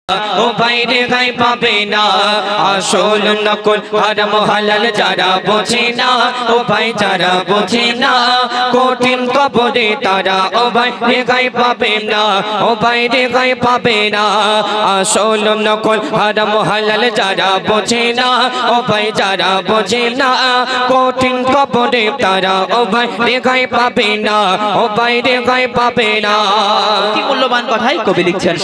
ও বাইরে গায়ে পাবে না আসল নকল হারাম হালাল যারা বোঝে না ও ভাই যারা বোঝে না কঠিন কবরে তারা ও বাইরে গায়ে পাবে না ও বাইরে গায়ে পাবে না আসল নকল হারাম হালাল যারা বোঝে না ও ভাই যারা বোঝে না কঠিন কবরে তারা ও বাইরে গায়ে পাবে না ও বাইরে গায়ে পাবে না। কি মূল্যবান কথাই কবি লিখছেন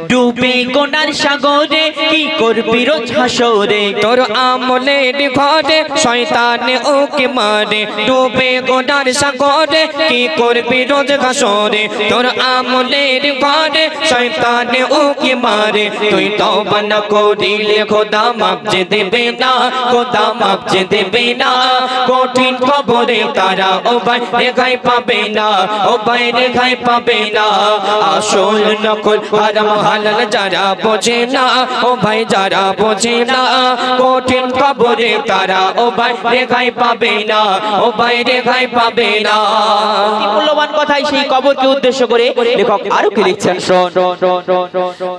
ডুবে কোনার সাগরে কি করবি রোজ হাসরে তোর আমলের ঘরে শয়তানে ওকে মারে ডুবে কোনার সাগরে কি করবি রোজ হাসরে তোর আমলের ঘরে শয়তানে ওকে মারে তুই তওবা না করিলে খোদা মাফ যে দেবে না খোদা মাফ যে দেবে না কঠিন কবরে তারা ও ভাই রেখাই পাবে না ও ভাই রেখাই পাবে না আসল নকল হারাম হালাল যারা বোঝে না ও ভাই যারা বোঝে না কঠিন কবরে তারা ও ভাই রেখাই পাবে না ও ভাই রেখাই পাবে না। কি মূল্যবান কথাই সেই কবরকে উদ্দেশ্য করে লেখক আরো কি লিখছেন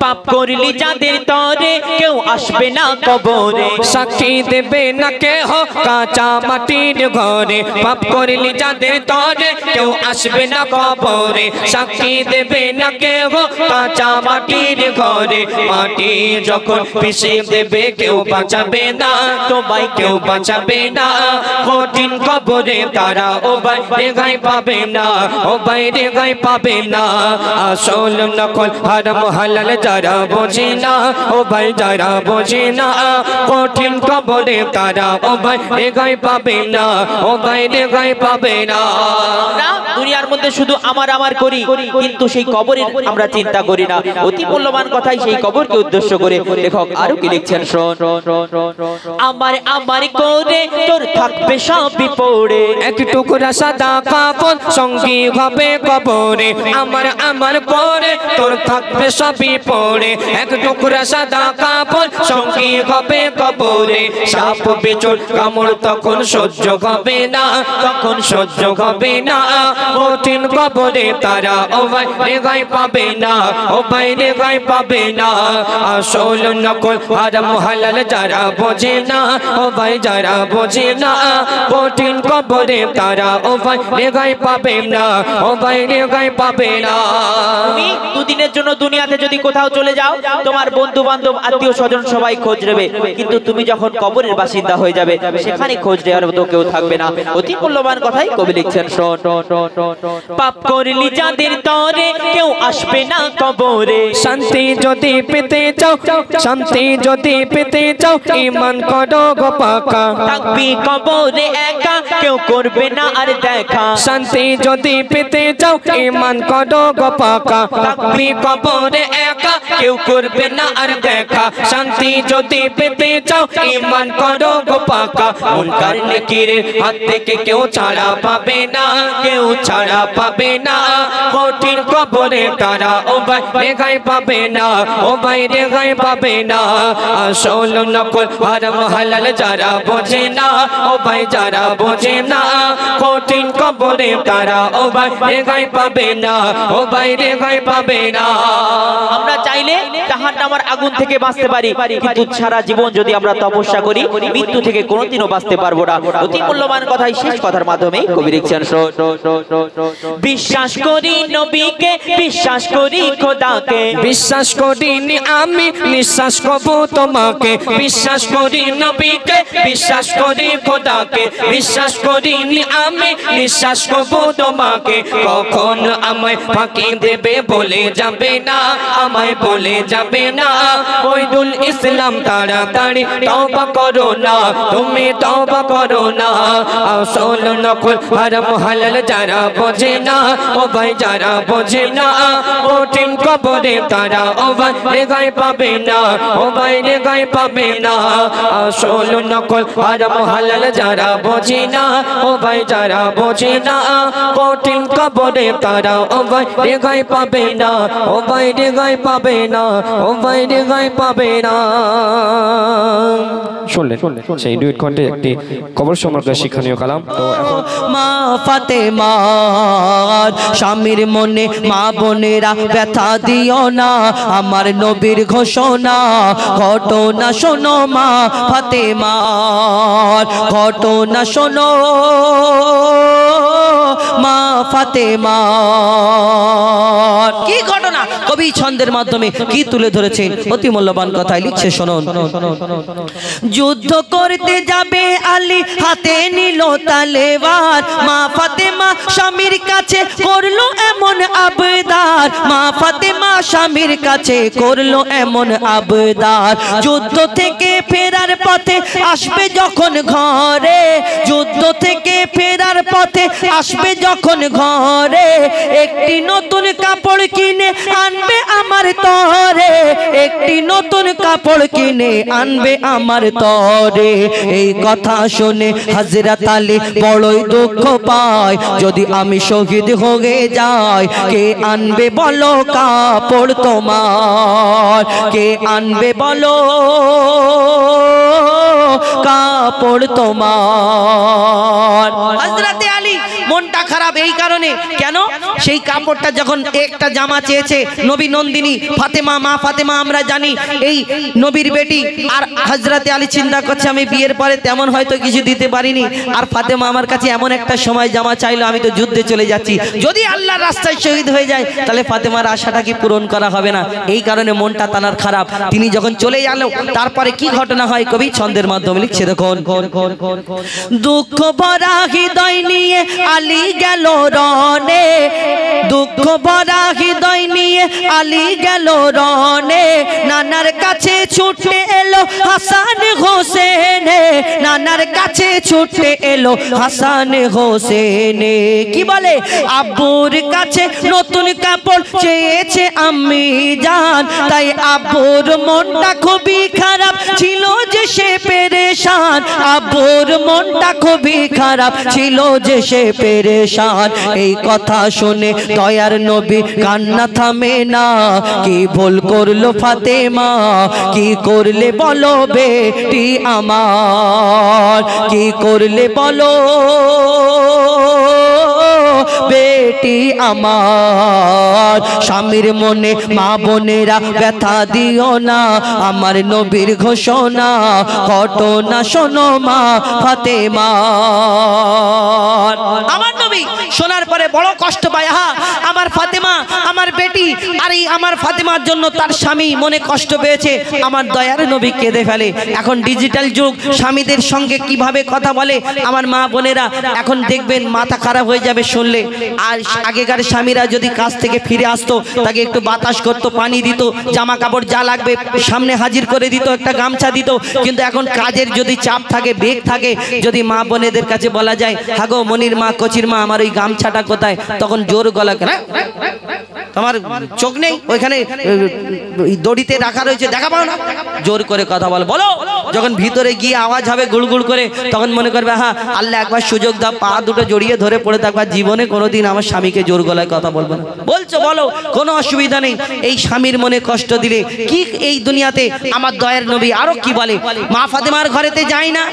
পাপ করলি যাদের তরে কেউ আসবে না কবরে সাক্ষী দেবে না কেহ কাঁচা মাটির ঘরে পাপ করলি যাদের তরে কেউ আসবে না কবরে সাক্ষী দেবে না কেহ কাঁচা মাটির ঘরে মাটি যখন পিষে দেবে কেউ বাঁচাবে না তো ভাই কেউ বাঁচাবে না কঠিন কবরে তারা ও ভাই রেখাই পাবে না ও ভাই রেখাই পাবে না আসল নকল হারাম হালাল যারা বোঝে না ও ভাই যারা বোঝে না কঠিন কবরে তারা ও ভাই রেখাই পাবে না ও ভাই রেখাই পাবে না। দুনিয়ার মধ্যে শুধু আমার আমার করি কিন্তু সেই কবরের আমরা চিন্তা করি না অতি মূল্যবান কথাই সেই কবরকে উদ্দেশ্য করে লেখক আরো কি লিখছেন আমার আমার করে তোর থাকবে সবই পড়ে এক টুকরা সাদা কাপড় সঙ্গী হবে কবরে আমার আমার করে তোর থাকবে সবই পড়ে এক টুকরা সাদা কাপড় সঙ্গী হবে কবরে সাপ বিচুর কামড় তখন সহ্য হবে না তখন সহ্য হবে না কঠিন কবরে তারা ও ভাই রেখাই পাবে না ও ভাই রেখাই পাবে না আসল নকল হারাম হালাল যারা বোঝে না ও ভাই যারা বোঝে না কঠিন কবরে তারা ও ভাই রেখাই পাবে না ও ভাই রেখাই পাবে না। তুমি দুদিনের জন্য দুনিয়াতে যদি কোথাও চলে যাও তোমার বন্ধু বান্ধব আত্মীয় স্বজন সবাই খোঁজ নেবে কিন্তু তুমি যখন কবরের বাসিন্দা হয়ে যাবে সেখানে খোঁজ নেওয়ার মতো কেউ থাকবে না অতি মূল্যবান কথাই কবি লিখছেন পাপ করলি যাদের তরে কেউ আসবে না কবরে শান্তি যদি পেতে চাও শান্তি যদি পেতে চাও ঈমান করো গো পাকা থাকবি কবরে একা কেউ করবে না আর দেখা শান্তি যদি পেতে চাও ঈমান করো গো পাকা থাকবি কবরে একা কেউ করবে না আর দেখা শান্তি যদি পেতে চাও ঈমান করো গো পাকা মুনকার নেকির হাত থেকে কেউ ছাড়া পাবে না কেউ ছাড়া পাবে না কঠিন কবরে তারা ও ভাই রেখাই পাবে না ও ভাই রেখাই পাবে না আসল নকল হারাম হালাল যারা বোঝে না ও ভাই যারা বোঝে না কঠিন কবরে তারা ও ভাই রেখাই পাবে না ও ভাই রেখাই পাবে না। আমরা চাইলে জাহান্নামের আগুন থেকে বাঁচতে পারি কিন্তু সারা জীবন যদি আমরা তপস্যা করি মৃত্যু থেকে কোনোদিনও বাঁচতে পারবো না অতি মূল্যবান কথাই শেষ কথার মাধ্যমে কবি লিখছেন বিশ্বাস করি নবীকে বিশ্বাস করি খোদাকে বিশ্বাস করিনি আমি নিঃশ্বাস করব তোমাকে বিশ্বাস করি নবীকে বিশ্বাস করি খোদাকে বিশ্বাস করিনি আমি নিঃশ্বাস করব তোমাকে কখন আমায় ফাঁকি দেবে বলে যাবে না আমায় বলে যাবে না ওইদুল ইসলাম তাড়াতাড়ি তওবা করো না তুমি তওবা করো না আসল নকল হারাম হালাল যারা বোঝে না ও ভাই যারা বোঝে না কঠিন কবরে তারা ও ভাই রেখাই পাবে না ও ভাই রেখাই পাবে না আসল নকল হারাম হালাল যারা বোঝে না ও ভাই যারা বোঝে না কঠিন কবরে তারা ও ভাই রেখাই পাবে না ও ভাই রেখাই পাবে না ও ও বাইরে গায়ে পাবে না। শুনলেন সেই ডুয়েট কণ্ঠে একটি কবর সম্পর্কে শিক্ষণীয় কালাম। তো এখন মা ফাতেমার স্বামীর মনে মা বোনেরা ব্যথা দিও না, আমার নবীর ঘোষণা ঘটনা শোনো মা ফাতেমার ঘটনা শোনো মা ফাতেমার। কি ঘটনা কবি ছন্দের মাধ্যমে কি তুলে ধরেছেন, অতি মূল্যবান কথাই লিখছে শুনুন। যুদ্ধ করতে যাবে আলী হাতে নিল তলোয়ার, মা ফাতেমা স্বামীর কাছে করলো এমন আবদার, মা ফাতেমা স্বামীর কাছে করলো এমন আবদার। যুদ্ধ থেকে ফেরার পথে আসবে যখন ঘরে, যুদ্ধ থেকে ফেরার পথে আসবে যখন ঘরে, একটি নতুন কাপড় কিনে আনবে আমার তরে, একটি নতুন কাপড় কিনে আনবে আমার তরে। এই কথা শুনে হযরত আলী বড়ই দুঃখ পায়, যদি আমি শহীদ হয়ে যাই কে আনবে বলো কাপড় তোমার, কে আনবে বলো কাপড় তোমার। হযরত আলী মনটা খারাপ এই কারণে, কেন সেই কাপড়টা যখন একটা জামা চেয়েছে নবী নন্দিনী ফাতেমা, মা ফাতেমা আমরা জানি এই নবীর বেটি, আর হযরত আলী চিন্তা করছে আমি বিয়ের পরে তেমন হয়তো কিছু দিতে পারিনি, আর ফাতেমা আমার কাছে এমন একটা সময় জামা চাইলো, আমি তো যুদ্ধে চলে যাচ্ছি, যদি আল্লাহর রাস্তায় শহীদ হয়ে যায় তাহলে ফাতেমার আশাটা কি পূরণ করা হবে না, এই কারণে মনটা তানার খারাপ। তিনি যখন চলে গেল তারপরে কি ঘটনা হয় কবি ছন্দের মাধ্যমে লিখছে দেখুন। দুঃখ ভরা হৃদয় নিয়ে আলী গেল রনে, দুঃখ ভরা হৃদয় নিয়ে আলী গেল রনে, নানার কাছে ছুটে এলো হাসান হোসেন, নানার কাছে ছুটে এলো হাসান হোসেন। কি বলে আব্বুর কাছে নতুন কাপড় চেয়েছে আম্মি জান, তাই আব্বুর মনটা খুবই খারাপ ছিল যে সে পেরেশান, আব্বুর মনটা খুবই খারাপ ছিল যে সে পেরেশান। এই কথা শুনে দয়ার নবী কান্না থামে না, কি ভুল করলো ফাতেমা কি করলে বলো বেটি আমার, কি করলে বলো বেটি আমার। স্বামীর মনে মা বোনেরা ব্যথা দিও না, আমার নবীর ঘোষণা ঘটনা শোনো মা ফাতেমা। আমার নবী শোনার পরে বড় কষ্ট পায়, আমার ফাতেমা আমার বেটি, আর এই আমার ফাতেমার জন্য তার স্বামী মনে কষ্ট পেয়েছে, আমার দয়ার নবী কেঁদে ফেলে। এখন ডিজিটাল যুগ, স্বামীদের সঙ্গে কিভাবে কথা বলে আমার মা বোনেরা, এখন দেখবেন মাথা খারাপ হয়ে যাবে শুনলে। আর আগেকার স্বামীরা যদি কাজ থেকে ফিরে আসতো তাকে একটু বাতাস করতো, পানি দিত, জামা কাপড় যা লাগবে সামনে হাজির করে দিত, একটা গামছা দিত। কিন্তু এখন কাজের যদি চাপ থাকে, বেগ থাকে, যদি মা বোনেদের কাছে বলা যায় হাগো মনির মা কচির মা আমার ওই গামছাটা কোথায়, তখন জোর গলা তোমার চোখ নেই ওইখানে দড়িতে রাখা রয়েছে দেখা পাও না, জোর করে কথা বলো বলো। যখন ভিতরে গিয়ে আওয়াজ হবে গুড়গুড় করে, তখন মনে করবে হ্যাঁ আল্লাহ একবার সুযোগ দাও, পা দুটো জড়িয়ে ধরে পড়ে থাকবা, জীবনে কোনোদিন আমার স্বামীকে জোর গলায় কথা বলবো না। বলছো বলো, কোনো অসুবিধা নেই। এই স্বামীর মনে কষ্ট দিলে কি এই দুনিয়াতে আমার দয়ার নবী আরো কি বলে, মা ফাতেমার ঘরেতে যাই না,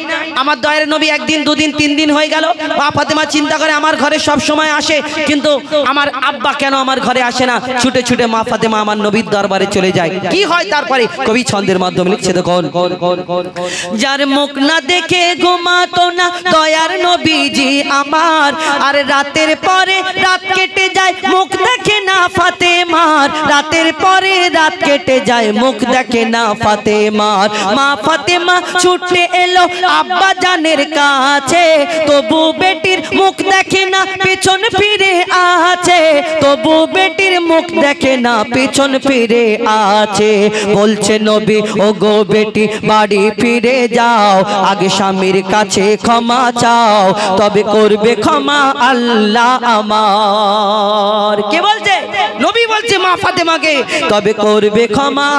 আমার দয়ার নবী একদিন দুদিন তিন দিন হয়ে গেল, মা ফাতেমা চিন্তা করে আমার ঘরে সব সময় আসে, কিন্তু আমার আব্বা কেন আমার ঘরে আসে না, ছুটে ছুটে মা ফাতেমা আমার নবীর দরবারে চলে যায়। কি হয় তারপরে কবি ছন্দের মাধ্যমে লিখছে দেখুন। যার মুখ না দেখে ঘুমাতো না দয়ার নবীজি আমার, আর রাতের পরে রাত কেটে যায় মুখ দেখে না ফাতেমার, রাতের পরে রাত কেটে যায় মুখ দেখে না ফাতেমার। মা ফাতেমা ছুটে এলো আব্বা জানের কাছে, তবু বেটির মুখ দেখে না পেছন ফিরে আছে, তবু বেটির মুখ দেখে না পেছন ফিরে আছে। বলছে নবী ও গো বেটি বাড়ি ফিরে যাও, আগে স্বামীর কাছে ক্ষমা চাও, তবে করবে ক্ষমা আল্লাহ আমার। কে বলছে? নবী বলছে মা ফাতেমাকে, তবে করবে ক্ষমা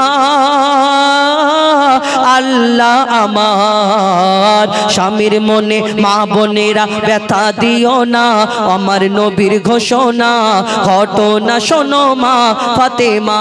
আল্লাহ আমার। স্বামীর মনে মা বোনেরা ব্যথা দিও না, আমার নবীর ঘোষণা ঘটনা শোনো মা ফাতেমা।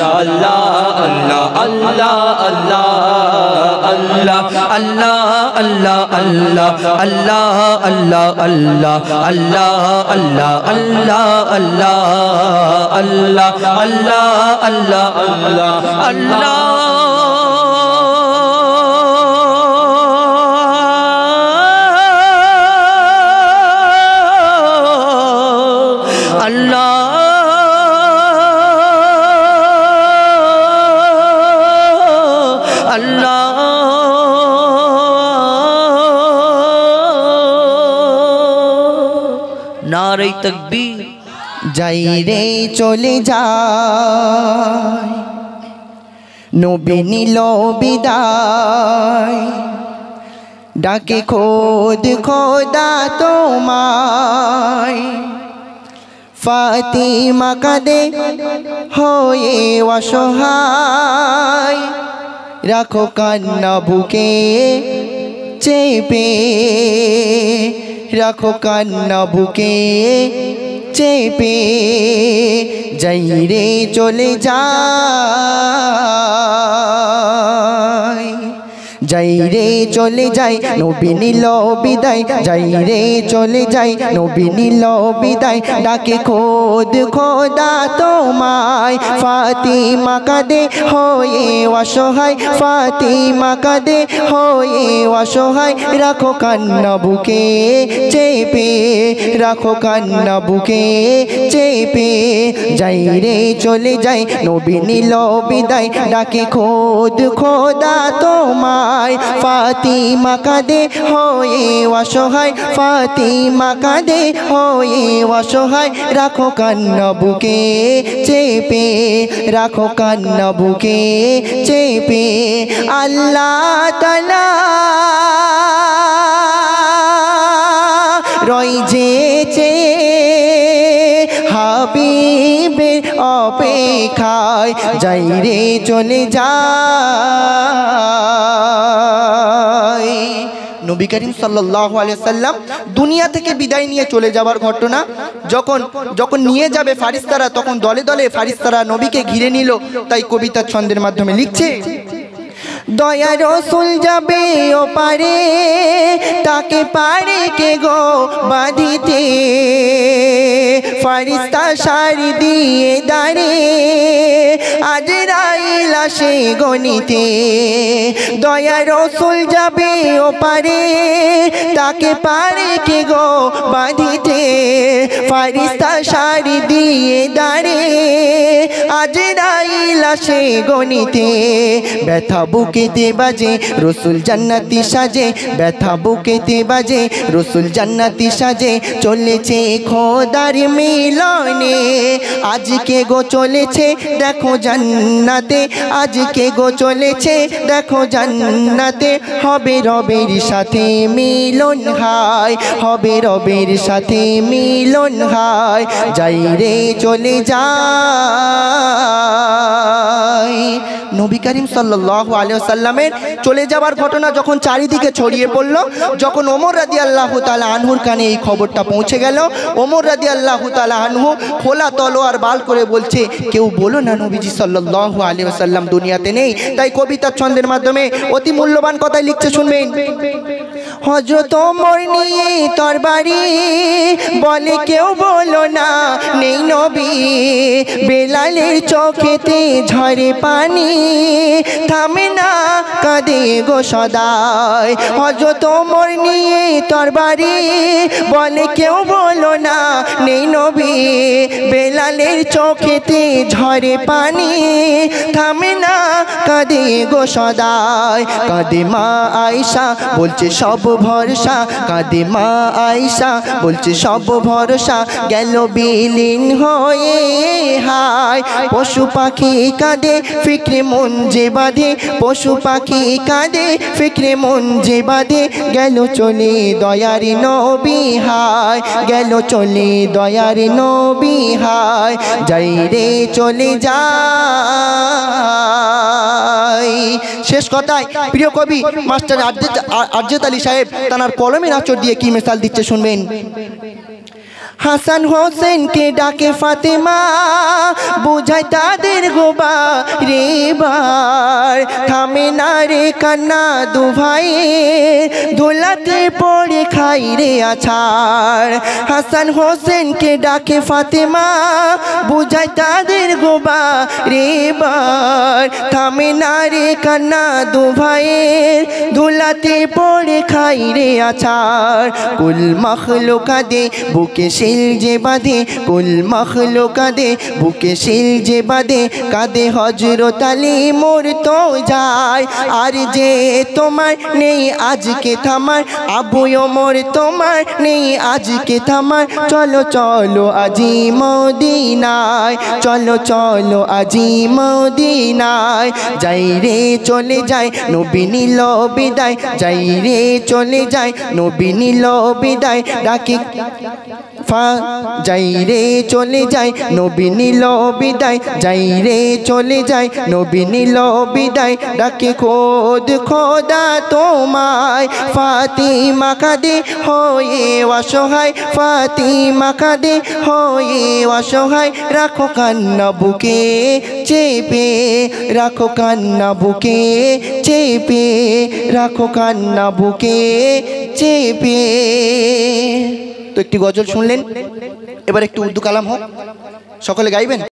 আল্লাহ আল্লাহ আল্লাহ আল্লাহ আল্লাহ আল্লাহ আল্লাহ আল্লাহ আল্লাহ আল্লাহ আল্লাহ আল্লাহ আল্লাহ আল্লাহ আল্লাহ नारे तकबीर যাই রে চলে যায় নবী নিল বিদায় ডাকে খোদ খোদা তোমায় ফাতিমা কাঁদে হয়ে অসহায় রাখো কান্না বুকে চেপে রাখো কান্না বুকে চেপে যাই রে চলে যায় যাই রে চলে যাই নবী নিল বিদায় যাই রে চলে যাই নবী নিল বিদায় ডাকে খোদ খোদা তোমায় ফাতিমা কাঁদে হয়ে অসহায় ফাতিমা কাঁদে হয়ে অসহায় রাখো কান্না বুকে চেপে রাখো কান্না বুকে চেপে যাই রে চলে যাই নবী নিল বিদায় ডাকে খোদ খোদা তোমায় ফাতিমা কাঁদে হয়ে অসহায় ফাতিমা কাঁদে হয়ে অসহায় রাখো কান্না বুকে চেপে রাখো কান্না বুকে চেপে আল্লাহ তাআলা রই যেচে হাবিবের অপেক্ষায় যাই রে চলে যায় নবী করিম সাল্লাল্লাহু আলাইহি সাল্লাম দুনিয়া থেকে বিদায় নিয়ে চলে যাওয়ার ঘটনা যখন নিয়ে যাবে ফারিস্তারা তখন দলে দলে ফারিস্তারা নবীকে ঘিরে নিল তাই কবিতার ছন্দের মাধ্যমে লিখছে দয়া রসুল যাবে ও পারে তাকে পারে কে গো বাঁধিতে ফারিস্তা সারি দিয়ে দাঁড়ে আজরাইল আসে গনিতে দয়া রসুল যাবে ও পারে তাকে পারে কে গো বাঁধিতে ফারিস্তা সারি দিয়ে দাঁড়ে আজরাইল আসে গনিতে ব্যথা বুকেতে বাজে রসুল জান্নাতি সাজে ব্যথা বুকেতে বাজে রসুল জান্নাতি সাজে চলেছে খোদার মিলনে আজকে গো চলেছে দেখো জান্নাতে আজকে গো চলেছে দেখো জান্নাতে হবে রবের সাথে মিলন হায় হবে রবের সাথে মিলন হায় যাই রে চলে যায় নবী করিম সাল্লাল্লাহু আলাইহি ওয়াসাল্লামের চলে যাওয়ার ঘটনা যখন চারিদিকে ছড়িয়ে পড়ল যখন ওমর রাদিয়াল্লাহু তাআলা আনহুর কানে এই খবরটা পৌঁছে গেল ওমর রাদিয়াল্লাহু তাআলা আনহু খোলা তলোয়ার বাল করে বলছে কেউ বলো না নবীজি সাল্লাল্লাহু আলাইহি ওয়াসাল্লাম দুনিয়াতে নেই তাই কবিতার ছন্দের মাধ্যমে অতি মূল্যবান কথা লিখছে শুনবেন হযরত ওমর নিয়ে তরবারি বলে কেউ বলো না নেই নবী বেলালের চোখেতে ঝরে পানি থামে না কাঁদে গো সদায় হযরত ওমর নিয়ে তরবারি বলে কেউ বলো না নেই নবী বেলালের চোখেতে ঝরে পানি থামে না কাঁদে গো সদায় কাঁদে মা আয়েশা বলছে সব ভরসা কাঁদে মা আয়েশা বলছে সব ভরসা গেল বিলীন হয়ে হায় পশু পাখি কাঁদে ফিক্রে মন যে বাঁধে পশু পাখি কাঁদে ফিক্রে মন যে বাঁধে গেল চলে দয়ার নবী হায় গেল চলে দয়ার নবী হায় যাই রে চলে যায় শেষ কথায় প্রিয় কবি মাস্টার আরজেত আলী সাহেব তার কলমের আঁচড় দিয়ে কি মিসাল দিচ্ছে শুনবেন হাসান হোসেনকে ডাকে ফাতেমা বুঝায় তাদের গোবা রে বার থামে না রে কান্না দু ভাইয়ে ধুলাতে পড়ে খাই রে আছাড় হাসান হোসেনকে ডাকে ফাতেমা বুঝায় তাদের গোবা রে বার থামে না রে কান্না দু ভাইয়ের ধুলাতে পড়ে খাই রে আছাড় কুল মখলুকা দে বুকে শিল যে বাঁধে কুল মখলুকা দে বুকে শিল যে বাঁধে কাঁদে হযরত আলী মোর তো যায় আর যে তোমার নেই আজকে থামার আবু ওমর তোমার নেই আজকে থামার চলো চলো আজি মদিনায় চলো চলো আজি মদিনায় যাই রে চলে যায় নবী নিল বিদায় যাই রে চলে যায় নবী নিল বিদায় ডাকে যাই রে চলে যায় নবী নিল বিদায় যাই রে চলে যায় নবী নিল বিদায় ডাকে খোদ খোদা তোমায় ফাতিমা কাঁদে হয়ে অসহায় ফাতিমা কাঁদে হয়ে অসহায় রাখো কান্না বুকে চেপে রাখো কান্না বুকে চেপে রাখো কান্না বুকে চেপে। তো একটি গজল শুনলেন, এবার একটু উর্দু কালাম হোক, সকলে গাইবেন।